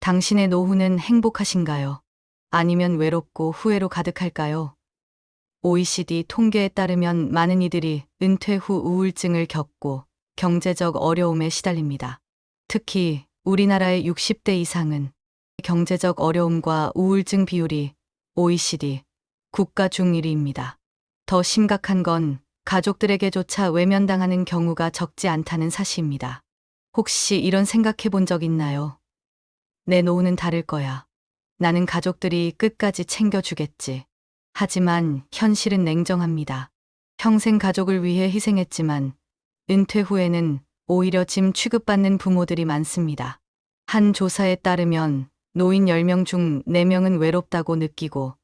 당신의 노후는 행복하신가요? 아니면 외롭고 후회로 가득할까요? OECD 통계에 따르면 많은 이들이 은퇴 후 우울증을 겪고 경제적 어려움에 시달립니다. 특히 우리나라의 60대 이상은 경제적 어려움과 우울증 비율이 OECD 국가 중 1위입니다. 더 심각한 건 가족들에게조차 외면당하는 경우가 적지 않다는 사실입니다. 혹시 이런 생각해 본 적 있나요? 내 노후는 다를 거야. 나는 가족들이 끝까지 챙겨주겠지. 하지만 현실은 냉정합니다. 평생 가족을 위해 희생했지만 은퇴 후에는 오히려 짐 취급받는 부모들이 많습니다. 한 조사에 따르면 노인 10명 중 4명은 외롭다고 느끼고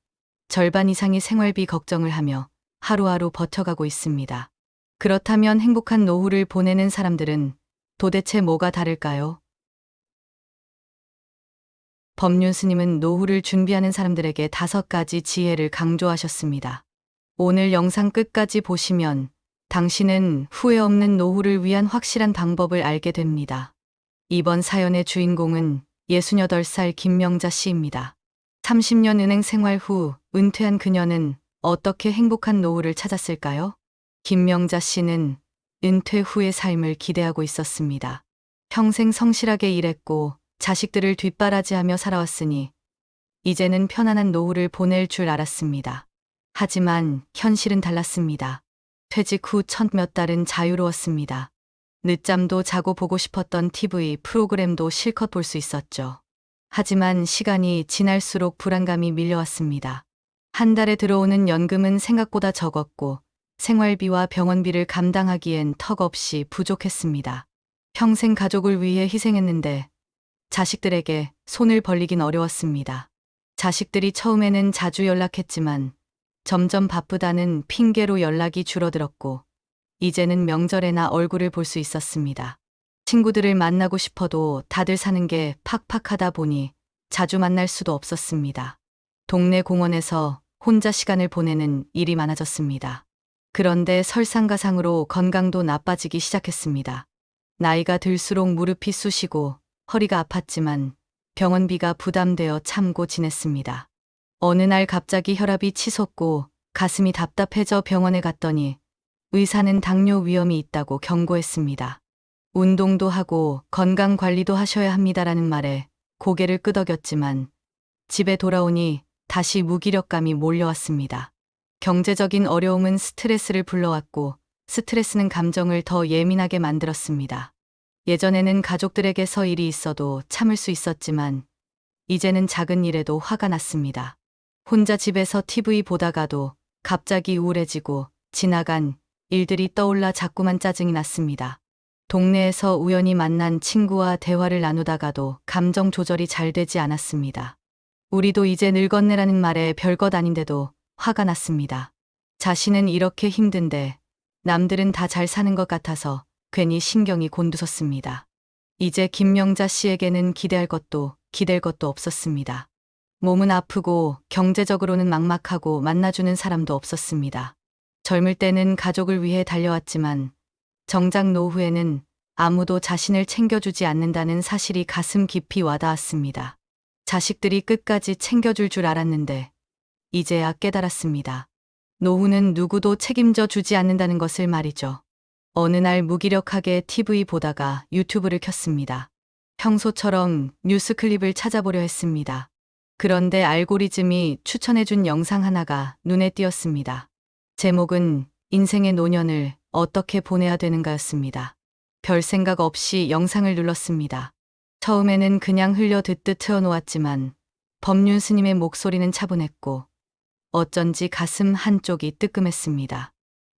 절반 이상이 생활비 걱정을 하며 하루하루 버텨가고 있습니다. 그렇다면 행복한 노후를 보내는 사람들은 도대체 뭐가 다를까요? 법륜 스님은 노후를 준비하는 사람들에게 5가지 지혜를 강조하셨습니다. 오늘 영상 끝까지 보시면 당신은 후회 없는 노후를 위한 확실한 방법을 알게 됩니다. 이번 사연의 주인공은 68살 김명자 씨입니다. 30년 은행 생활 후 은퇴한 그녀는 어떻게 행복한 노후를 찾았을까요? 김명자 씨는 은퇴 후의 삶을 기대하고 있었습니다. 평생 성실하게 일했고 자식들을 뒷바라지하며 살아왔으니 이제는 편안한 노후를 보낼 줄 알았습니다. 하지만 현실은 달랐습니다. 퇴직 후 첫 몇 달은 자유로웠습니다. 늦잠도 자고 보고 싶었던 TV 프로그램도 실컷 볼 수 있었죠. 하지만 시간이 지날수록 불안감이 밀려왔습니다. 한 달에 들어오는 연금은 생각보다 적었고 생활비와 병원비를 감당하기엔 턱없이 부족했습니다. 평생 가족을 위해 희생했는데 자식들에게 손을 벌리긴 어려웠습니다. 자식들이 처음에는 자주 연락했지만 점점 바쁘다는 핑계로 연락이 줄어들었고 이제는 명절에나 얼굴을 볼 수 있었습니다. 친구들을 만나고 싶어도 다들 사는 게 팍팍하다 보니 자주 만날 수도 없었습니다. 동네 공원에서 혼자 시간을 보내는 일이 많아졌습니다. 그런데 설상가상으로 건강도 나빠지기 시작했습니다. 나이가 들수록 무릎이 쑤시고 허리가 아팠지만 병원비가 부담되어 참고 지냈습니다. 어느 날 갑자기 혈압이 치솟고 가슴이 답답해져 병원에 갔더니 의사는 당뇨 위험이 있다고 경고했습니다. 운동도 하고 건강 관리도 하셔야 합니다라는 말에 고개를 끄덕였지만 집에 돌아오니 다시 무기력감이 몰려왔습니다. 경제적인 어려움은 스트레스를 불러왔고 스트레스는 감정을 더 예민하게 만들었습니다. 예전에는 가족들에게서 일이 있어도 참을 수 있었지만 이제는 작은 일에도 화가 났습니다. 혼자 집에서 TV 보다가도 갑자기 우울해지고 지나간 일들이 떠올라 자꾸만 짜증이 났습니다. 동네에서 우연히 만난 친구와 대화를 나누다가도 감정 조절이 잘 되지 않았습니다. 우리도 이제 늙었네라는 말에 별것 아닌데도 화가 났습니다. 자신은 이렇게 힘든데 남들은 다 잘 사는 것 같아서 괜히 신경이 곤두섰습니다. 이제 김명자 씨에게는 기대할 것도 기댈 것도 없었습니다. 몸은 아프고 경제적으로는 막막하고 만나주는 사람도 없었습니다. 젊을 때는 가족을 위해 달려왔지만 정작 노후에는 아무도 자신을 챙겨주지 않는다는 사실이 가슴 깊이 와닿았습니다. 자식들이 끝까지 챙겨줄 줄 알았는데 이제야 깨달았습니다. 노후는 누구도 책임져 주지 않는다는 것을 말이죠. 어느 날 무기력하게 TV 보다가 유튜브를 켰습니다. 평소처럼 뉴스 클립을 찾아보려 했습니다. 그런데 알고리즘이 추천해준 영상 하나가 눈에 띄었습니다. 제목은 인생의 노년을 어떻게 보내야 되는가였습니다. 별 생각 없이 영상을 눌렀습니다. 처음에는 그냥 흘려 듣듯 틀어놓았지만 법륜 스님의 목소리는 차분했고 어쩐지 가슴 한쪽이 뜨끔했습니다.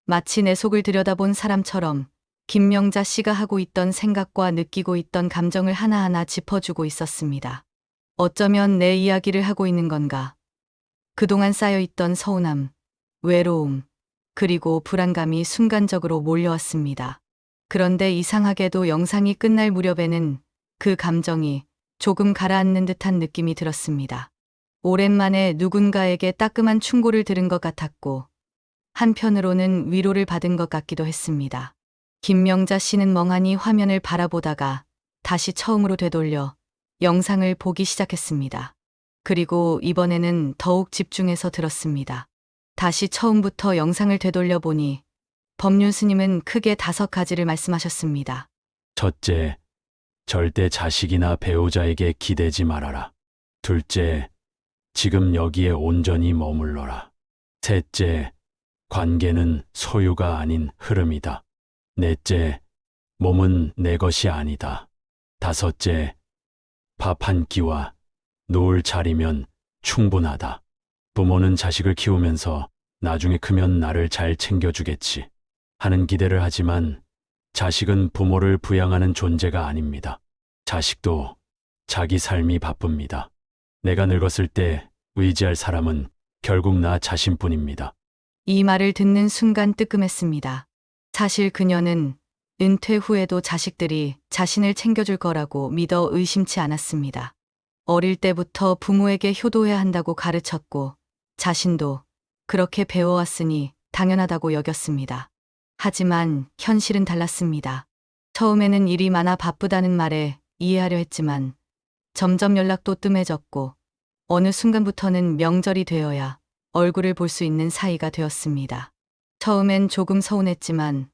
마치 내 속을 들여다본 사람처럼 김명자 씨가 하고 있던 생각과 느끼고 있던 감정을 하나하나 짚어주고 있었습니다. 어쩌면 내 이야기를 하고 있는 건가? 그동안 쌓여있던 서운함, 외로움, 그리고 불안감이 순간적으로 몰려왔습니다. 그런데 이상하게도 영상이 끝날 무렵에는 그 감정이 조금 가라앉는 듯한 느낌이 들었습니다. 오랜만에 누군가에게 따끔한 충고를 들은 것 같았고 한편으로는 위로를 받은 것 같기도 했습니다. 김명자 씨는 멍하니 화면을 바라보다가 다시 처음으로 되돌려 영상을 보기 시작했습니다. 그리고 이번에는 더욱 집중해서 들었습니다. 다시 처음부터 영상을 되돌려 보니 법륜 스님은 크게 5가지를 말씀하셨습니다. 첫째, 절대 자식이나 배우자에게 기대지 말아라. 둘째, 지금 여기에 온전히 머물러라. 셋째, 관계는 소유가 아닌 흐름이다. 넷째, 몸은 내 것이 아니다. 다섯째, 밥 한 끼와 누울 자리면 충분하다. 부모는 자식을 키우면서 나중에 크면 나를 잘 챙겨주겠지 하는 기대를 하지만 자식은 부모를 부양하는 존재가 아닙니다. 자식도 자기 삶이 바쁩니다. 내가 늙었을 때 의지할 사람은 결국 나 자신뿐입니다. 이 말을 듣는 순간 뜨끔했습니다. 사실 그녀는 은퇴 후에도 자식들이 자신을 챙겨줄 거라고 믿어 의심치 않았습니다. 어릴 때부터 부모에게 효도해야 한다고 가르쳤고 자신도 그렇게 배워왔으니 당연하다고 여겼습니다. 하지만 현실은 달랐습니다. 처음에는 일이 많아 바쁘다는 말에 이해하려 했지만 점점 연락도 뜸해졌고 어느 순간부터는 명절이 되어야 얼굴을 볼 수 있는 사이가 되었습니다. 처음엔 조금 서운했지만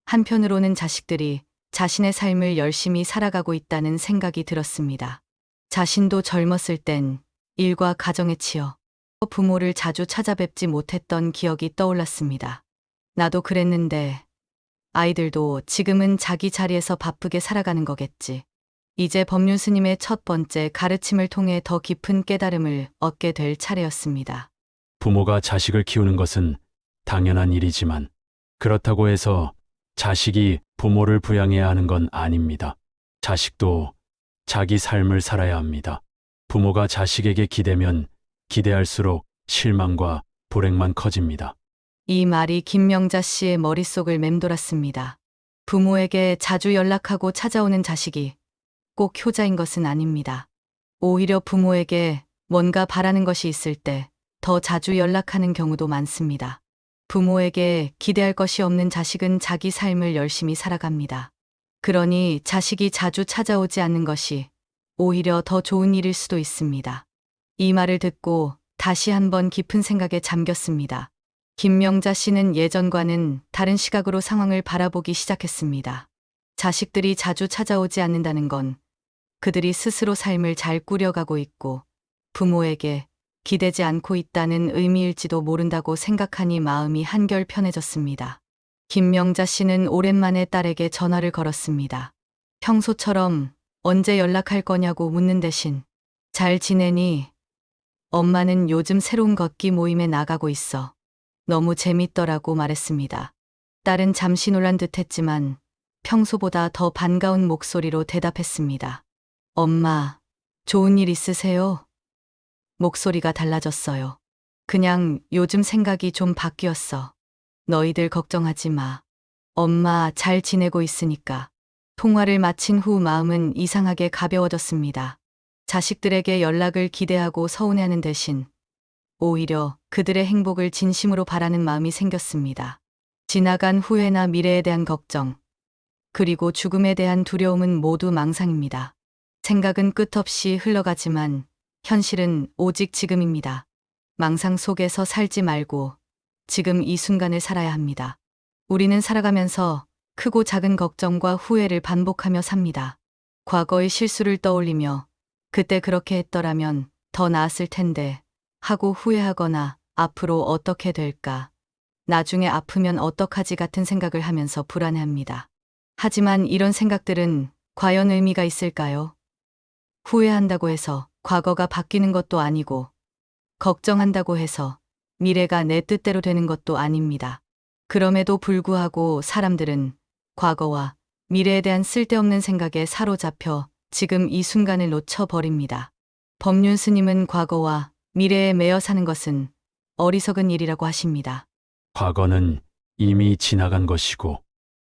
한편으로는 자식들이 자신의 삶을 열심히 살아가고 있다는 생각이 들었습니다. 자신도 젊었을 땐 일과 가정에 치여 부모를 자주 찾아뵙지 못했던 기억이 떠올랐습니다. 나도 그랬는데 아이들도 지금은 자기 자리에서 바쁘게 살아가는 거겠지. 이제 법륜 스님의 첫 번째 가르침을 통해 더 깊은 깨달음을 얻게 될 차례였습니다. 부모가 자식을 키우는 것은 당연한 일이지만 그렇다고 해서 자식이 부모를 부양해야 하는 건 아닙니다. 자식도 자기 삶을 살아야 합니다. 부모가 자식에게 기대면 기대할수록 실망과 불행만 커집니다. 이 말이 김명자 씨의 머릿속을 맴돌았습니다. 부모에게 자주 연락하고 찾아오는 자식이 꼭 효자인 것은 아닙니다. 오히려 부모에게 뭔가 바라는 것이 있을 때 더 자주 연락하는 경우도 많습니다. 부모에게 기대할 것이 없는 자식은 자기 삶을 열심히 살아갑니다. 그러니 자식이 자주 찾아오지 않는 것이 오히려 더 좋은 일일 수도 있습니다. 이 말을 듣고 다시 한번 깊은 생각에 잠겼습니다. 김명자 씨는 예전과는 다른 시각으로 상황을 바라보기 시작했습니다. 자식들이 자주 찾아오지 않는다는 건 그들이 스스로 삶을 잘 꾸려가고 있고 부모에게 기대지 않고 있다는 의미일지도 모른다고 생각하니 마음이 한결 편해졌습니다. 김명자 씨는 오랜만에 딸에게 전화를 걸었습니다. 평소처럼 언제 연락할 거냐고 묻는 대신 잘 지내니? 엄마는 요즘 새로운 걷기 모임에 나가고 있어. 너무 재밌더라고 말했습니다. 딸은 잠시 놀란 듯 했지만 평소보다 더 반가운 목소리로 대답했습니다. 엄마, 좋은 일 있으세요? 목소리가 달라졌어요. 그냥 요즘 생각이 좀 바뀌었어. 너희들 걱정하지 마. 엄마 잘 지내고 있으니까. 통화를 마친 후 마음은 이상하게 가벼워졌습니다. 자식들에게 연락을 기대하고 서운해하는 대신 오히려 그들의 행복을 진심으로 바라는 마음이 생겼습니다. 지나간 후회나 미래에 대한 걱정, 그리고 죽음에 대한 두려움은 모두 망상입니다. 생각은 끝없이 흘러가지만 현실은 오직 지금입니다. 망상 속에서 살지 말고 지금 이 순간을 살아야 합니다. 우리는 살아가면서 크고 작은 걱정과 후회를 반복하며 삽니다. 과거의 실수를 떠올리며 그때 그렇게 했더라면 더 나았을 텐데 하고 후회하거나 앞으로 어떻게 될까, 나중에 아프면 어떡하지 같은 생각을 하면서 불안해합니다. 하지만 이런 생각들은 과연 의미가 있을까요? 후회한다고 해서 과거가 바뀌는 것도 아니고 걱정한다고 해서 미래가 내 뜻대로 되는 것도 아닙니다. 그럼에도 불구하고 사람들은 과거와 미래에 대한 쓸데없는 생각에 사로잡혀 지금 이 순간을 놓쳐버립니다. 법륜 스님은 과거와 미래에 매여 사는 것은 어리석은 일이라고 하십니다. 과거는 이미 지나간 것이고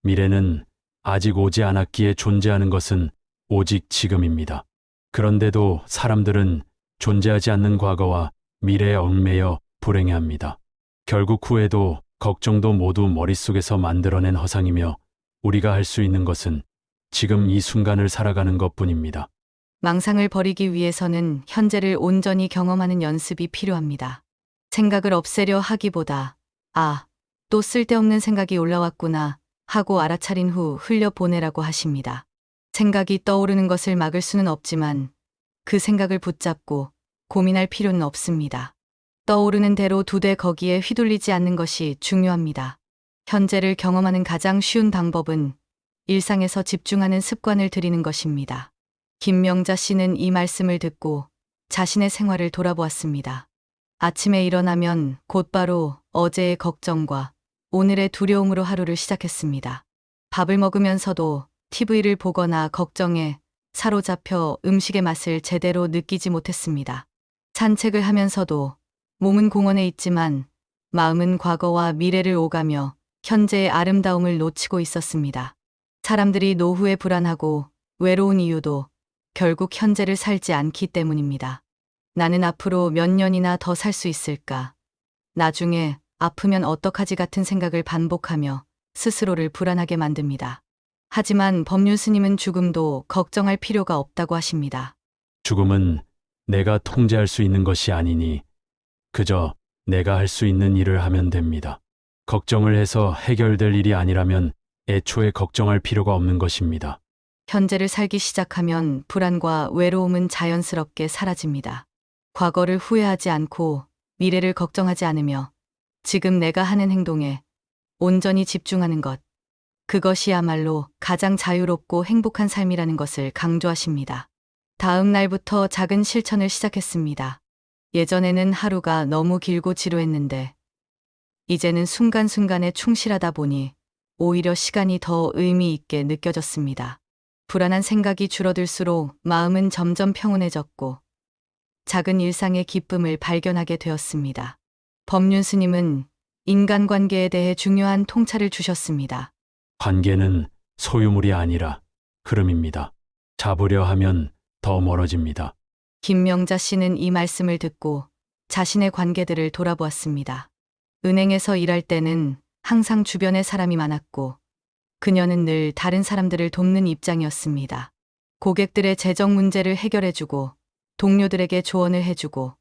미래는 아직 오지 않았기에 존재하는 것은 오직 지금입니다. 그런데도 사람들은 존재하지 않는 과거와 미래에 얽매여 불행해합니다. 결국 후회도 걱정도 모두 머릿속에서 만들어낸 허상이며 우리가 할 수 있는 것은 지금 이 순간을 살아가는 것뿐입니다. 망상을 버리기 위해서는 현재를 온전히 경험하는 연습이 필요합니다. 생각을 없애려 하기보다 또 쓸데없는 생각이 올라왔구나 하고 알아차린 후 흘려보내라고 하십니다. 생각이 떠오르는 것을 막을 수는 없지만 그 생각을 붙잡고 고민할 필요는 없습니다. 떠오르는 대로 두되 거기에 휘둘리지 않는 것이 중요합니다. 현재를 경험하는 가장 쉬운 방법은 일상에서 집중하는 습관을 들이는 것입니다. 김명자 씨는 이 말씀을 듣고 자신의 생활을 돌아보았습니다. 아침에 일어나면 곧바로 어제의 걱정과 오늘의 두려움으로 하루를 시작했습니다. 밥을 먹으면서도 TV를 보거나 걱정에 사로잡혀 음식의 맛을 제대로 느끼지 못했습니다. 산책을 하면서도 몸은 공원에 있지만 마음은 과거와 미래를 오가며 현재의 아름다움을 놓치고 있었습니다. 사람들이 노후에 불안하고 외로운 이유도 결국 현재를 살지 않기 때문입니다. 나는 앞으로 몇 년이나 더 살 수 있을까? 나중에 아프면 어떡하지 같은 생각을 반복하며 스스로를 불안하게 만듭니다. 하지만 법륜 스님은 죽음도 걱정할 필요가 없다고 하십니다. 죽음은 내가 통제할 수 있는 것이 아니니 그저 내가 할 수 있는 일을 하면 됩니다. 걱정을 해서 해결될 일이 아니라면 애초에 걱정할 필요가 없는 것입니다. 현재를 살기 시작하면 불안과 외로움은 자연스럽게 사라집니다. 과거를 후회하지 않고 미래를 걱정하지 않으며 지금 내가 하는 행동에 온전히 집중하는 것, 그것이야말로 가장 자유롭고 행복한 삶이라는 것을 강조하십니다. 다음 날부터 작은 실천을 시작했습니다. 예전에는 하루가 너무 길고 지루했는데 이제는 순간순간에 충실하다 보니 오히려 시간이 더 의미 있게 느껴졌습니다. 불안한 생각이 줄어들수록 마음은 점점 평온해졌고 작은 일상의 기쁨을 발견하게 되었습니다. 법륜 스님은 인간관계에 대해 중요한 통찰을 주셨습니다. 관계는 소유물이 아니라 흐름입니다. 잡으려 하면 더 멀어집니다. 김명자 씨는 이 말씀을 듣고 자신의 관계들을 돌아보았습니다. 은행에서 일할 때는 항상 주변에 사람이 많았고 그녀는 늘 다른 사람들을 돕는 입장이었습니다. 고객들의 재정 문제를 해결해주고 동료들에게 조언을 해주고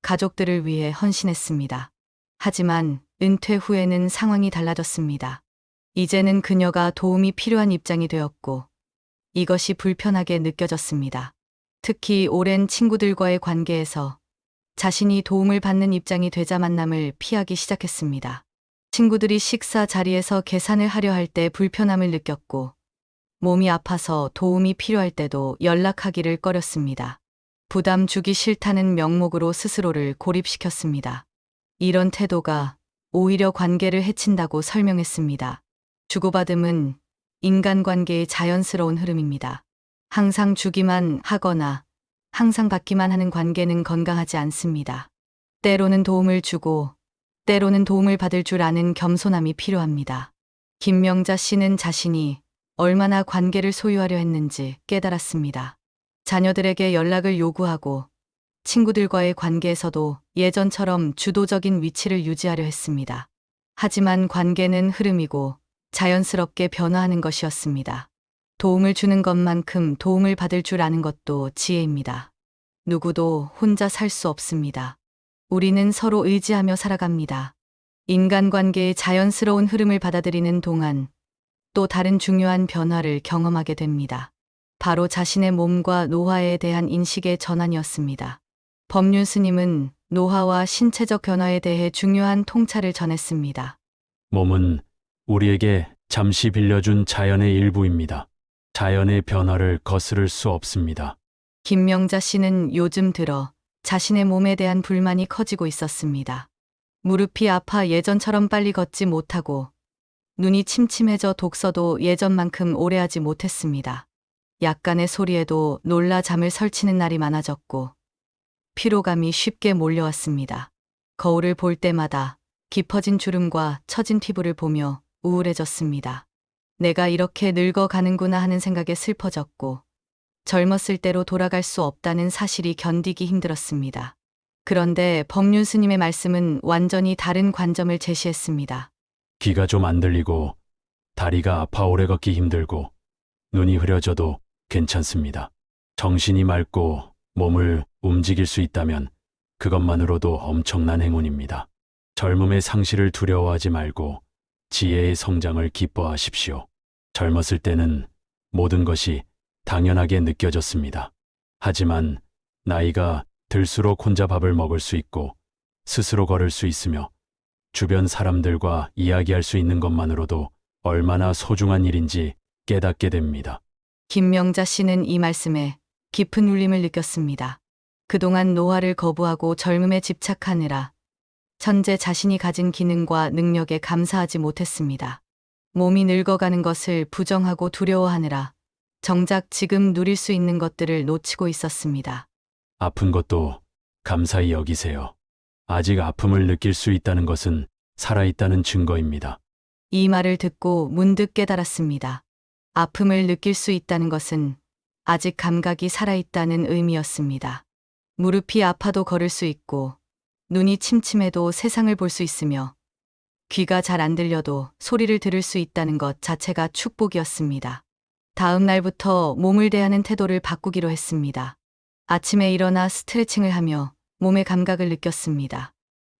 가족들을 위해 헌신했습니다. 하지만 은퇴 후에는 상황이 달라졌습니다. 이제는 그녀가 도움이 필요한 입장이 되었고 이것이 불편하게 느껴졌습니다. 특히 오랜 친구들과의 관계에서 자신이 도움을 받는 입장이 되자 만남을 피하기 시작했습니다. 친구들이 식사 자리에서 계산을 하려 할 때 불편함을 느꼈고 몸이 아파서 도움이 필요할 때도 연락하기를 꺼렸습니다. 부담 주기 싫다는 명목으로 스스로를 고립시켰습니다. 이런 태도가 오히려 관계를 해친다고 설명했습니다. 주고받음은 인간관계의 자연스러운 흐름입니다. 항상 주기만 하거나 항상 받기만 하는 관계는 건강하지 않습니다. 때로는 도움을 주고 때로는 도움을 받을 줄 아는 겸손함이 필요합니다. 김명자 씨는 자신이 얼마나 관계를 소유하려 했는지 깨달았습니다. 자녀들에게 연락을 요구하고 친구들과의 관계에서도 예전처럼 주도적인 위치를 유지하려 했습니다. 하지만 관계는 흐름이고 자연스럽게 변화하는 것이었습니다. 도움을 주는 것만큼 도움을 받을 줄 아는 것도 지혜입니다. 누구도 혼자 살 수 없습니다. 우리는 서로 의지하며 살아갑니다. 인간관계의 자연스러운 흐름을 받아들이는 동안 또 다른 중요한 변화를 경험하게 됩니다. 바로 자신의 몸과 노화에 대한 인식의 전환이었습니다. 법륜 스님은 노화와 신체적 변화에 대해 중요한 통찰을 전했습니다. 몸은 우리에게 잠시 빌려준 자연의 일부입니다. 자연의 변화를 거스를 수 없습니다. 김명자 씨는 요즘 들어 자신의 몸에 대한 불만이 커지고 있었습니다. 무릎이 아파 예전처럼 빨리 걷지 못하고 눈이 침침해져 독서도 예전만큼 오래 하지 못했습니다. 약간의 소리에도 놀라 잠을 설치는 날이 많아졌고 피로감이 쉽게 몰려왔습니다. 거울을 볼 때마다 깊어진 주름과 처진 피부를 보며 우울해졌습니다. 내가 이렇게 늙어가는구나 하는 생각에 슬퍼졌고 젊었을 때로 돌아갈 수 없다는 사실이 견디기 힘들었습니다. 그런데 법륜 스님의 말씀은 완전히 다른 관점을 제시했습니다. 귀가 좀 안 들리고 다리가 아파 오래 걷기 힘들고 눈이 흐려져도 괜찮습니다. 정신이 맑고 몸을 움직일 수 있다면 그것만으로도 엄청난 행운입니다. 젊음의 상실을 두려워하지 말고 지혜의 성장을 기뻐하십시오. 젊었을 때는 모든 것이 당연하게 느껴졌습니다. 하지만 나이가 들수록 혼자 밥을 먹을 수 있고 스스로 걸을 수 있으며 주변 사람들과 이야기할 수 있는 것만으로도 얼마나 소중한 일인지 깨닫게 됩니다. 김명자 씨는 이 말씀에 깊은 울림을 느꼈습니다. 그동안 노화를 거부하고 젊음에 집착하느라 현재 자신이 가진 기능과 능력에 감사하지 못했습니다. 몸이 늙어가는 것을 부정하고 두려워하느라 정작 지금 누릴 수 있는 것들을 놓치고 있었습니다. 아픈 것도 감사히 여기세요. 아직 아픔을 느낄 수 있다는 것은 살아있다는 증거입니다. 이 말을 듣고 문득 깨달았습니다. 아픔을 느낄 수 있다는 것은 아직 감각이 살아있다는 의미였습니다. 무릎이 아파도 걸을 수 있고, 눈이 침침해도 세상을 볼 수 있으며, 귀가 잘 안 들려도 소리를 들을 수 있다는 것 자체가 축복이었습니다. 다음 날부터 몸을 대하는 태도를 바꾸기로 했습니다. 아침에 일어나 스트레칭을 하며 몸의 감각을 느꼈습니다.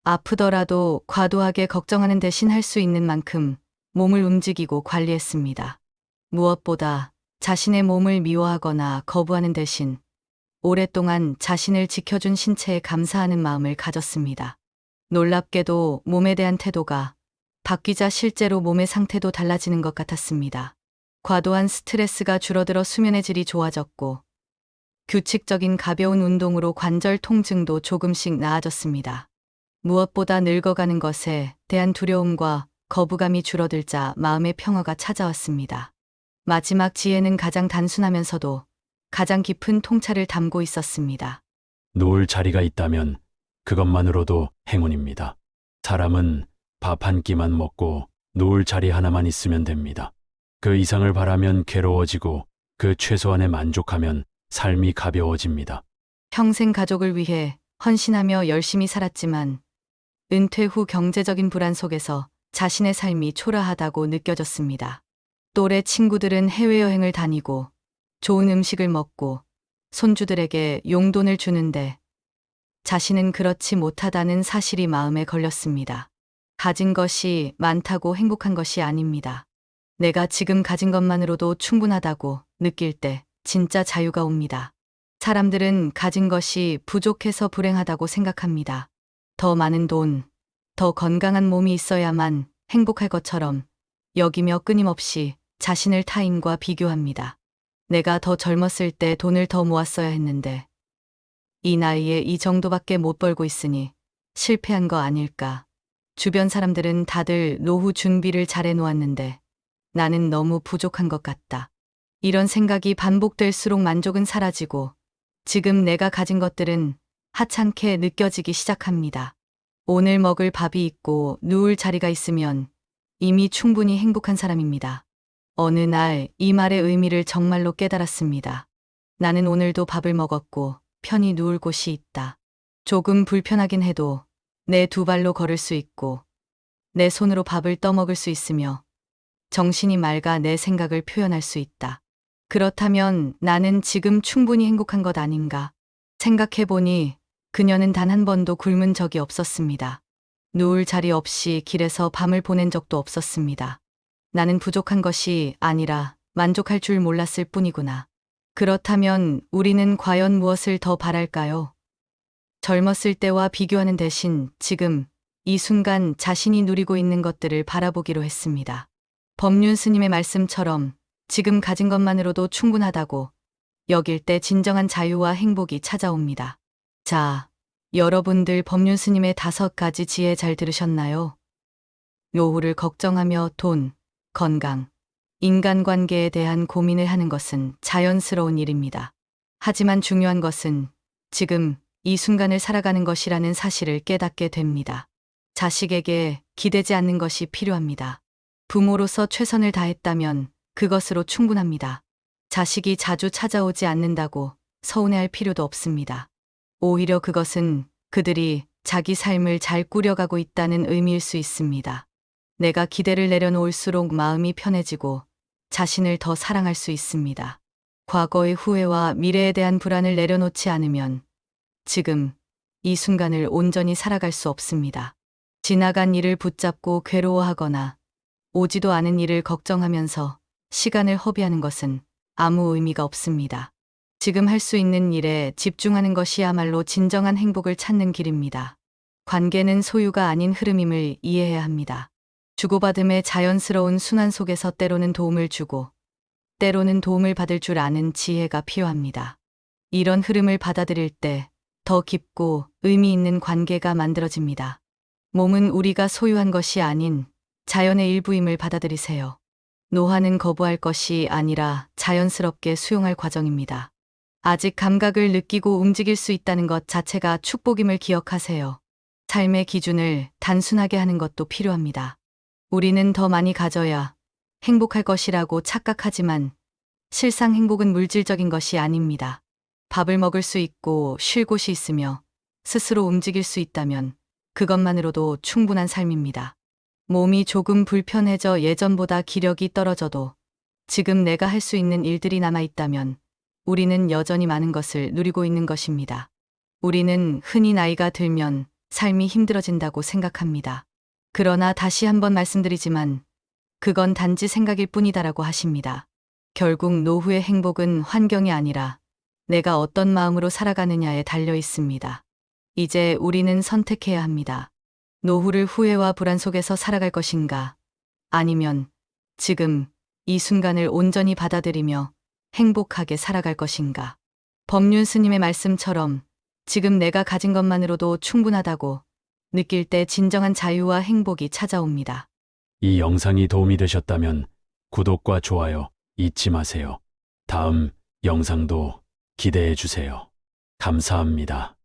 아프더라도 과도하게 걱정하는 대신 할 수 있는 만큼 몸을 움직이고 관리했습니다. 무엇보다 자신의 몸을 미워하거나 거부하는 대신 오랫동안 자신을 지켜준 신체에 감사하는 마음을 가졌습니다. 놀랍게도 몸에 대한 태도가 바뀌자 실제로 몸의 상태도 달라지는 것 같았습니다. 과도한 스트레스가 줄어들어 수면의 질이 좋아졌고 규칙적인 가벼운 운동으로 관절 통증도 조금씩 나아졌습니다. 무엇보다 늙어가는 것에 대한 두려움과 거부감이 줄어들자 마음의 평화가 찾아왔습니다. 마지막 지혜는 가장 단순하면서도 가장 깊은 통찰을 담고 있었습니다. 누울 자리가 있다면 그것만으로도 행운입니다. 사람은 밥 한 끼만 먹고 누울 자리 하나만 있으면 됩니다. 그 이상을 바라면 괴로워지고 그 최소한에 만족하면 삶이 가벼워집니다. 평생 가족을 위해 헌신하며 열심히 살았지만 은퇴 후 경제적인 불안 속에서 자신의 삶이 초라하다고 느껴졌습니다. 또래 친구들은 해외여행을 다니고 좋은 음식을 먹고 손주들에게 용돈을 주는데 자신은 그렇지 못하다는 사실이 마음에 걸렸습니다. 가진 것이 많다고 행복한 것이 아닙니다. 내가 지금 가진 것만으로도 충분하다고 느낄 때 진짜 자유가 옵니다. 사람들은 가진 것이 부족해서 불행하다고 생각합니다. 더 많은 돈, 더 건강한 몸이 있어야만 행복할 것처럼 여기며 끊임없이 자신을 타인과 비교합니다. 내가 더 젊었을 때 돈을 더 모았어야 했는데 이 나이에 이 정도밖에 못 벌고 있으니 실패한 거 아닐까. 주변 사람들은 다들 노후 준비를 잘 해놓았는데 나는 너무 부족한 것 같다. 이런 생각이 반복될수록 만족은 사라지고 지금 내가 가진 것들은 하찮게 느껴지기 시작합니다. 오늘 먹을 밥이 있고 누울 자리가 있으면 이미 충분히 행복한 사람입니다. 어느 날 이 말의 의미를 정말로 깨달았습니다. 나는 오늘도 밥을 먹었고 편히 누울 곳이 있다. 조금 불편하긴 해도 내 두 발로 걸을 수 있고 내 손으로 밥을 떠먹을 수 있으며 정신이 맑아 내 생각을 표현할 수 있다. 그렇다면 나는 지금 충분히 행복한 것 아닌가? 생각해보니 그녀는 단 한 번도 굶은 적이 없었습니다. 누울 자리 없이 길에서 밤을 보낸 적도 없었습니다. 나는 부족한 것이 아니라 만족할 줄 몰랐을 뿐이구나. 그렇다면 우리는 과연 무엇을 더 바랄까요? 젊었을 때와 비교하는 대신 지금 이 순간 자신이 누리고 있는 것들을 바라보기로 했습니다. 법륜 스님의 말씀처럼 지금 가진 것만으로도 충분하다고 여길 때 진정한 자유와 행복이 찾아옵니다. 자, 여러분들 법륜 스님의 5가지 지혜 잘 들으셨나요? 노후를 걱정하며 돈, 건강, 인간관계에 대한 고민을 하는 것은 자연스러운 일입니다. 하지만 중요한 것은 지금 이 순간을 살아가는 것이라는 사실을 깨닫게 됩니다. 자식에게 기대지 않는 것이 필요합니다. 부모로서 최선을 다했다면 그것으로 충분합니다. 자식이 자주 찾아오지 않는다고 서운해할 필요도 없습니다. 오히려 그것은 그들이 자기 삶을 잘 꾸려가고 있다는 의미일 수 있습니다. 내가 기대를 내려놓을수록 마음이 편해지고 자신을 더 사랑할 수 있습니다. 과거의 후회와 미래에 대한 불안을 내려놓지 않으면 지금 이 순간을 온전히 살아갈 수 없습니다. 지나간 일을 붙잡고 괴로워하거나 오지도 않은 일을 걱정하면서 시간을 허비하는 것은 아무 의미가 없습니다. 지금 할 수 있는 일에 집중하는 것이야말로 진정한 행복을 찾는 길입니다. 관계는 소유가 아닌 흐름임을 이해해야 합니다. 주고받음의 자연스러운 순환 속에서 때로는 도움을 주고 때로는 도움을 받을 줄 아는 지혜가 필요합니다. 이런 흐름을 받아들일 때 더 깊고 의미 있는 관계가 만들어집니다. 몸은 우리가 소유한 것이 아닌 자연의 일부임을 받아들이세요. 노화는 거부할 것이 아니라 자연스럽게 수용할 과정입니다. 아직 감각을 느끼고 움직일 수 있다는 것 자체가 축복임을 기억하세요. 삶의 기준을 단순하게 하는 것도 필요합니다. 우리는 더 많이 가져야 행복할 것이라고 착각하지만 실상 행복은 물질적인 것이 아닙니다. 밥을 먹을 수 있고 쉴 곳이 있으며 스스로 움직일 수 있다면 그것만으로도 충분한 삶입니다. 몸이 조금 불편해져 예전보다 기력이 떨어져도 지금 내가 할 수 있는 일들이 남아 있다면 우리는 여전히 많은 것을 누리고 있는 것입니다. 우리는 흔히 나이가 들면 삶이 힘들어진다고 생각합니다. 그러나 다시 한번 말씀드리지만 그건 단지 생각일 뿐이다라고 하십니다. 결국 노후의 행복은 환경이 아니라 내가 어떤 마음으로 살아가느냐에 달려 있습니다. 이제 우리는 선택해야 합니다. 노후를 후회와 불안 속에서 살아갈 것인가? 아니면 지금 이 순간을 온전히 받아들이며 행복하게 살아갈 것인가? 법륜 스님의 말씀처럼 지금 내가 가진 것만으로도 충분하다고 느낄 때 진정한 자유와 행복이 찾아옵니다. 이 영상이 도움이 되셨다면 구독과 좋아요 잊지 마세요. 다음 영상도 기대해 주세요. 감사합니다.